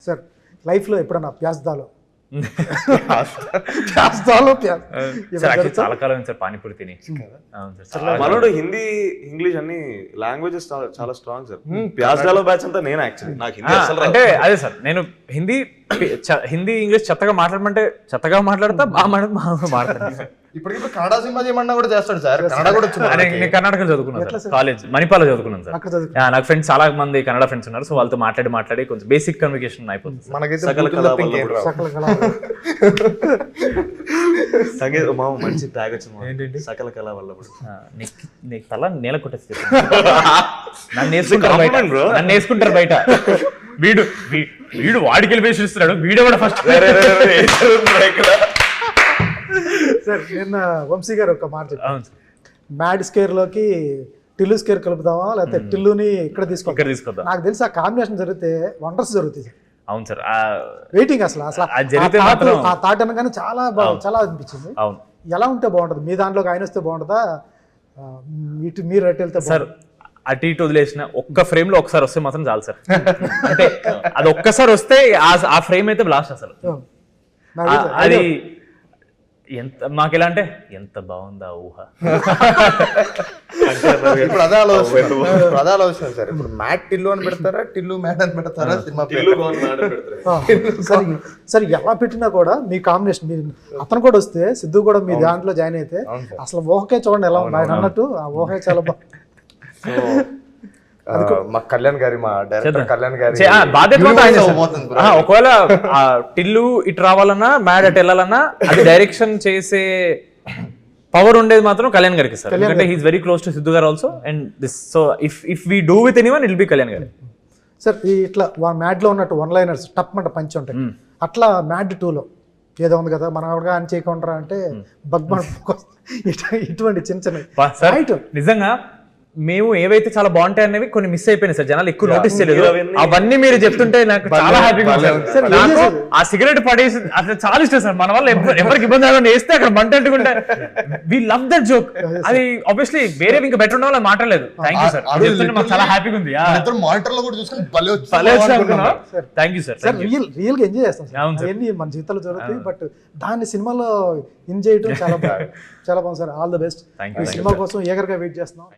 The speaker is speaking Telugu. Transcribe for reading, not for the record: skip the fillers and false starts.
సార్ లైఫ్లో ఎప్పుడన్నా ప్యాస్దాలో చాలా కాలం సార్ పానీపూరి తిని. మనోడు హిందీ ఇంగ్లీష్ అన్ని లాంగ్వేజెస్ చాలా స్ట్రాంగ్ సార్. ప్యాస్దాలో బ్యాచ్ అంతా నేను యాక్చువల్లీ నాకు హిందీ అసలు అంటే అదే సార్, నేను హిందీ ఇంగ్లీష్ చెత్తగా మాట్లాడమంటే చెత్తగా మాట్లాడతా, బాగా మాట్లాడతా. ఇప్పుడు కన్నడ సినిమా చేయమన్నా కూడా చేస్తాడు సార్. కన్నడ కూడా నేను కర్ణాటకలో చదువుకున్నాను సార్, కాలేజ్ మణిపాల్లో చదువుకున్నాను సార్. నాకు ఫ్రెండ్స్ చాలా మంది కన్నడ ఫ్రెండ్స్ ఉన్నారు, సో వాళ్ళతో మాట్లాడి కొంచెం బేసిక్ కమ్యూనికేషన్ అయిపోతుంది. మనకైతే సంగీత మామ మంచి ట్యాగ్ వచ్చింది, సకల కళ వల్ల. నీకు తల నేల కొట్టేసి నన్ను వేసుకుంటారు బయట. వీడు వాడికి వెళ్ళి వేసిస్తున్నాడు, వీడు కూడా ఫస్ట్. సార్ నిన్న వంశీ గారు ఒక మాట చెప్పారు, మ్యాడ్ స్కేర్ లోకి టిల్లు స్కేర్ కలుపుదామా లేకపోతే టిల్లుని ఇక్కడ తీసుకొద్దాం. నాకు తెలిసి ఆ కాంబినేషన్ జరిగితే వండర్స్ జరుగుతాయి సార్. అవును సార్, వెయిటింగ్ అసలు ఆ థాట్ అనగానే చాలా అనిపించింది. అవును, ఎలా ఉంటే బాగుంటుంది, మీ దాంట్లోకి ఆయన వస్తే బాగుంటుందా, మీరు అటు వెళ్తే సార్? అటు ఇటు వదిలేసిన ఒక్క ఫ్రేమ్ లో ఒకసారి వస్తే మాత్రం చాలు సార్. అంటే అది ఒక్కసారి వస్తే ఆ ఫ్రేమ్ అయితే బ్లాస్ట్ అసలు. అది ఎంత మాకు ఎలా అంటే ఎంత బాగుందా ఊహ. ఇప్పుడు అదే ఆలోచన సార్. ఇప్పుడు మ్యాట్ టిల్లు అని పెడతారా, టిల్లు మ్యాట్ అని పెడతారా సినిమా? సరే ఎలా పెట్టినా కూడా మీ కాంబినేషన్, అతను కూడా వస్తే సిద్ధు కూడా మీ దాంట్లో జాయిన్ అయితే అసలు ఊహకే చూడండి ఎలా ఉంది. ఆయన అన్నట్టు ఆ ఊహే చాలా మా కళ్యాణ్ గారి, మా డైరెక్టర్ కళ్యాణ్ గారి ఒకవేళ టిల్లు ఇటు రావాలన్నా మ్యాడ్ అటు వెళ్ళాలన్నా అది డైరెక్షన్ చేసే పవర్ ఉండేది మాత్రం కళ్యాణ్ గారికి సార్. ఎందుకంటే he's very close to Siddhu garu also, and this so if we do with anyone it will be Kalyan garu. Sir ఇట్లా మ్యాడ్ లో ఉన్నట్టు వన్ లైనర్స్ టప్ మంట పంచి ఉంటాయి, అట్లా మ్యాడ్ 2లో ఏదో ఉంది కదా, మనం ఎవరిగా అని చేయకుండా అంటే బగ్మన్ ఇటువంటి చిన్న చిన్న నిజంగా మేము ఏవైతే చాలా బాగుంటాయి అనేవి కొన్ని మిస్ అయిపోయినాయి సార్, జనాలు ఎక్కువ నోటీస్ చేయలేదు. అవన్నీ మీరు చెప్తుంటే నాకు చాలా హ్యాపీగా ఉంది. ఆ సిగరెట్ పడేసి అట్లా చాలా ఇష్టం సార్. మన వల్ల ఎవరికి ఇబ్బంది కాకుండా వేస్తే అక్కడ మంట అంటుకుంటే వి లవ్ దట్ జోక్. అది ఆబ్వియస్లీ వేరే ఇంకా బెటర్ ఉన్న వాళ్ళు మాట్లాడలేదు. థ్యాంక్ యూ సార్, మాకు చాలా హ్యాపీగా ఉంది. Thank you sir. రియల్ గా ఎంజాయ్ చేస్తాం సార్, అన్ని మన జీవితంలో జరుగుతాయి, బట్ దాన్ని సినిమాలో ఎంజాయ్ చేయడం చాలా బాగుంది సార్. All the best. ఈ సినిమా కోసం ఏగర్గా వెయిట్ చేస్తున్నాం.